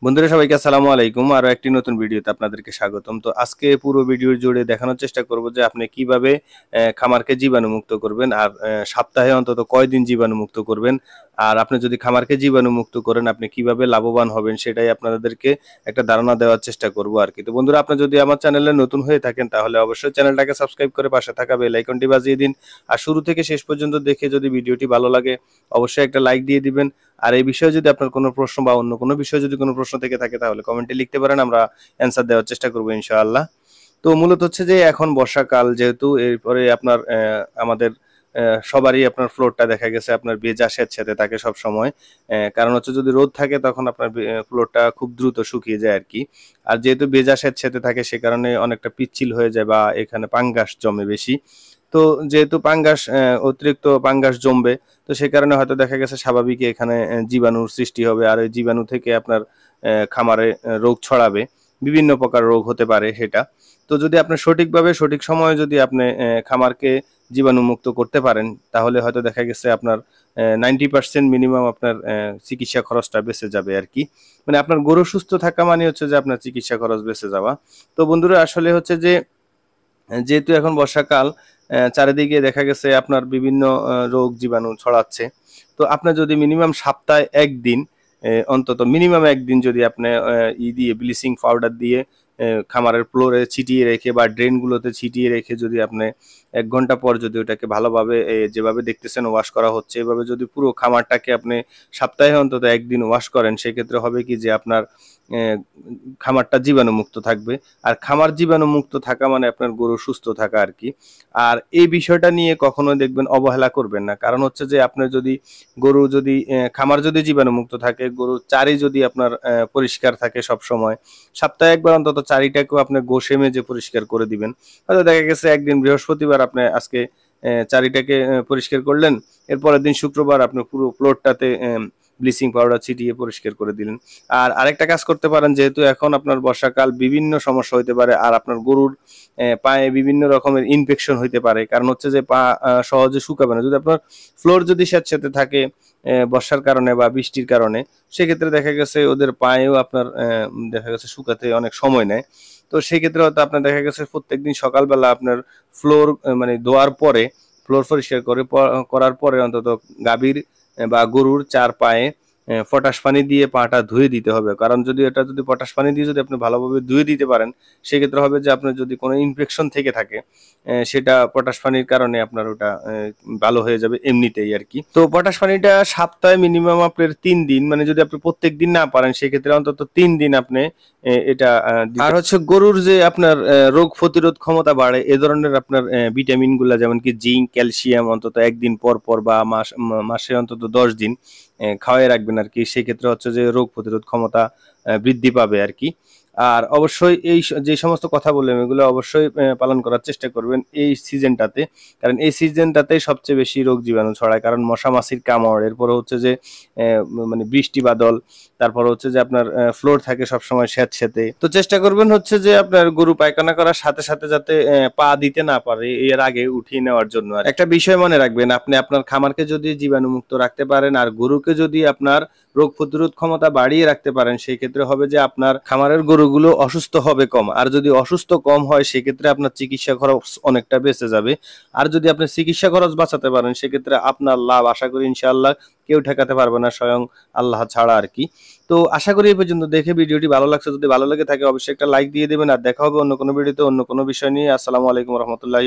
বন্ধুরা সবাইকে আসসালামু আলাইকুম। আরো একটি নতুন ভিডিওতে আপনাদেরকে স্বাগতম। তো আজকে পুরো ভিডিও জুড়ে দেখানোর চেষ্টা করব যে আপনি কিভাবে খামারকে জীবাণুমুক্ত করবেন আর সপ্তাহে অন্তত কয়দিন জীবাণুমুক্ত করবেন। আর আপনি যদি খামারকে জীবাণুমুক্ত করেন আপনি কিভাবে লাভবান হবেন সেটাই আপনাদেরকে একটা ধারণা দেওয়ার চেষ্টা করব আরকি। তো বন্ধুরা আপনি যদি আমার চ্যানেলে নতুন হয়ে থাকেন তাহলে অবশ্যই চ্যানেলটাকে সাবস্ক্রাইব করে পাশে থাকা বেল আইকনটি বাজিয়ে দিন। আর শুরু থেকে শেষ পর্যন্ত দেখে যদি ভিডিওটি ভালো লাগে অবশ্যই একটা লাইক দিয়ে দিবেন। আর এই বিষয়ে যদি আপনার কোনো প্রশ্ন বা অন্য কোনো বিষয়ে যদি কোনো প্রশ্ন থেকে থাকে তাহলে কমেন্টে লিখতে পারেন, আমরা অ্যান্সার দেওয়ার চেষ্টা করবো ইনশাআল্লাহ। তো মূলত হচ্ছে যে এখন বর্ষাকাল যেহেতু এরপরে আপনার আমাদের সবারই আপনার ফ্লোরটা দেখা গেছে আপনার ভেজা স্যাঁতসেঁতে থাকে সব সময়। কারণ হচ্ছে যদি রোদ থাকে তখন আপনার ফ্লোরটা খুব দ্রুত শুকিয়ে যায় আর কি। আর যেহেতু ভেজা স্যাঁতসেঁতে থাকে সে কারণে অনেকটা পিচ্ছিল হয়ে যায় বা এখানে পাঙ্গাস জমে বেশি। তো যেহেতু পাঙ্গাস অতিরিক্ত পাঙ্গাস জমবে, তো সে কারণে হয়তো দেখা গেছে স্বাভাবিক এখানে জীবাণুর সৃষ্টি হবে আর ওই জীবাণু থেকে আপনার খামারে রোগ ছড়াবে, বিভিন্ন প্রকার রোগ হতে পারে সেটা। তো যদি আপনি সঠিকভাবে সঠিক সময়ে যদি আপনি খামারকে জীবাণুমুক্ত করতে পারেন তাহলে হয়তো দেখা গেছে আপনার 90% মিনিমাম আপনার চিকিৎসা খরচটা বেঁচে যাবে আর কি। মানে আপনার গরু সুস্থ থাকা মানে হচ্ছে যে আপনার চিকিৎসা খরচ বেঁচে যাওয়া। তো বন্ধুরা আসলে হচ্ছে যে যেহেতু এখন বর্ষাকাল, চারিদিকে দেখা গেছে আপনার বিভিন্ন রোগ জীবাণু ছড়াচ্ছে। তো আপনার যদি মিনিমাম সপ্তাহে ১ দিন অন্তত মিনিমাম ১ দিন যদি আপনি দিয়ে ব্লিচিং পাউডার দিয়ে খামারের ফ্লোরে ছিটিয়ে রেখে বা ড্রেনগুলোতে ছিটিয়ে রেখে যদি আপনি ১ ঘন্টা পর যদি ওটাকে ভালোভাবে যেভাবে দেখতেছেন ওয়াশ করা হচ্ছে এভাবে যদি পুরো খামারটাকে আপনি সপ্তাহে অন্তত ১ দিন ওয়াশ করেন সেক্ষেত্রে হবে কি যে আপনার অ্যা খামারটা জীবাণুমুক্ত থাকবে। আর খামার জীবাণুমুক্ত থাকা মানে আপনার গরু সুস্থ থাকা আরকি। আর এই বিষয়টা নিয়ে কখনোই দেখবেন অবহেলা করবেন না। কারণ হচ্ছে যে আপনার যদি গরু যদি খামার যদি জীবাণুমুক্ত থাকে, গরুর চারি যদি আপনার পরিষ্কার থাকে সবসময়, সপ্তাহে ১ বার অন্তত চারিটাকেও আপনি ঘষে মেজে পরিষ্কার করে দিবেন। হয়তো দেখা গেছে একদিন বৃহস্পতিবার আপনি আজকে চারিটাকে পরিষ্কার করলেন। এর পরের দিন শুক্রবার আপনি পুরো ফ্লোরটাতে ব্লিচিং পাউডার ছিটিয়ে পরিষ্কার করে দিলেন। আর আরেকটা কাজ করতে পারেন, যেহেতু এখন আপনার বর্ষাকাল বিভিন্ন সমস্যা হইতে পারে আর আপনার গরুর পায়ে বিভিন্ন রকমের ইনফেকশন হইতে পারে। কারণ হচ্ছে যে পা সহজে শুকাবে না। যদি আপনার ফ্লোর যদি স্যাঁতসেঁতে থাকে বর্ষার কারণে বা বৃষ্টির কারণে, সেক্ষেত্রে দেখা গেছে ওদের পায়েও আপনার দেখা গেছে শুকাতে অনেক সময় নেয়। তো সেক্ষেত্রে হয়তো আপনার দেখা গেছে প্রত্যেকদিন সকালবেলা আপনার ফ্লোর মানে ধোয়ার পরে ফ্লোর পরিষ্কার করার পরে অন্তত গাভীর বা গরুর ৪ পায়ে পটাশ পানি দিয়ে পাটা ধুয়ে দিতে হবে। কারণ যদি পটাশ পানি দিয়ে যদি আপনি ভালোভাবে ধুয়ে দিতে পারেন, সেক্ষেত্রে হবে যে আপনার যদি কোনো ইনফেকশন থেকে থাকে, সেটা পটাশ পানির কারণে আপনার ওটা ভালো হয়ে যাবে এমনিতেই আরকি। তো পটাশ পানিটা সপ্তাহে মিনিমাম আপনার ৩ দিন, মানে যদি আপনি প্রত্যেকদিন না পারেন সেক্ষেত্রে অন্তত ৩ দিন আপনি এটা আর হচ্ছে গরুর যে আপনার রোগ প্রতিরোধ ক্ষমতা বাড়ে এ ধরনের আপনার ভিটামিন গুলা যেমন কি জিঙ্ক, ক্যালসিয়াম অন্তত ১ দিন পর বা মাসে অন্তত ১০ দিন খাওয়াই রাখবেন আরকি। সেক্ষেত্রে হচ্ছে যে রোগ প্রতিরোধ ক্ষমতা বৃদ্ধি পাবে আরকি। আর অবশ্যই যে সমস্ত কথা বললাম এগুলো অবশ্যই পালন করার চেষ্টা করবেন এই সিজনটাতে। কারণ এই সিজনটাতেই সবচেয়ে বেশি রোগ জীবাণু ছড়ায়। কারণ মশা-মাছির কামড়, এরপরে হচ্ছে যে মানে বৃষ্টি বাদল, তারপর হচ্ছে যে আপনার ফ্লোর থাকে সবসময় স্যাঁতসেঁতে। তো চেষ্টা করবেন হচ্ছে যে আপনার গরু পায়খানা করার সাথে, সাথে যাতে পা দিতে না পারে এর আগে উঠিয়ে নেওয়ার জন্য। আর একটা বিষয় মনে রাখবেন, আপনি আপনার খামারকে যদি জীবাণুমুক্ত রাখতে পারেন আর গরুকে যদি আপনার রোগ প্রতিরোধ ক্ষমতা বাড়িয়ে রাখতে পারেন, সেই ক্ষেত্রে হবে যে আপনার খামারের গরুগুলো অসুস্থ হবে কম। আর যদি অসুস্থ কম হয় সেক্ষেত্রে আপনার চিকিৎসা খরচ অনেকটা বেঁচে যাবে। আর যদি আপনি চিকিৎসা খরচ বাঁচাতে পারেন সেক্ষেত্রে আপনার লাভ আশা করি ইনশাআল্লাহ কেউ ঠেকাতে পারবে না স্বয়ং আল্লাহ ছাড়া আরকি। তো আশা করি এই পর্যন্ত দেখে ভিডিওটি ভালো লাগছে। যদি ভালো লেগে থাকে অবশ্যই একটা লাইক দিয়ে দিবেন। আর দেখা হবে অন্য কোনো ভিডিওতে অন্য কোনো বিষয় নিয়ে। আসসালামু আলাইকুম ওয়া রাহমাতুল্লাহি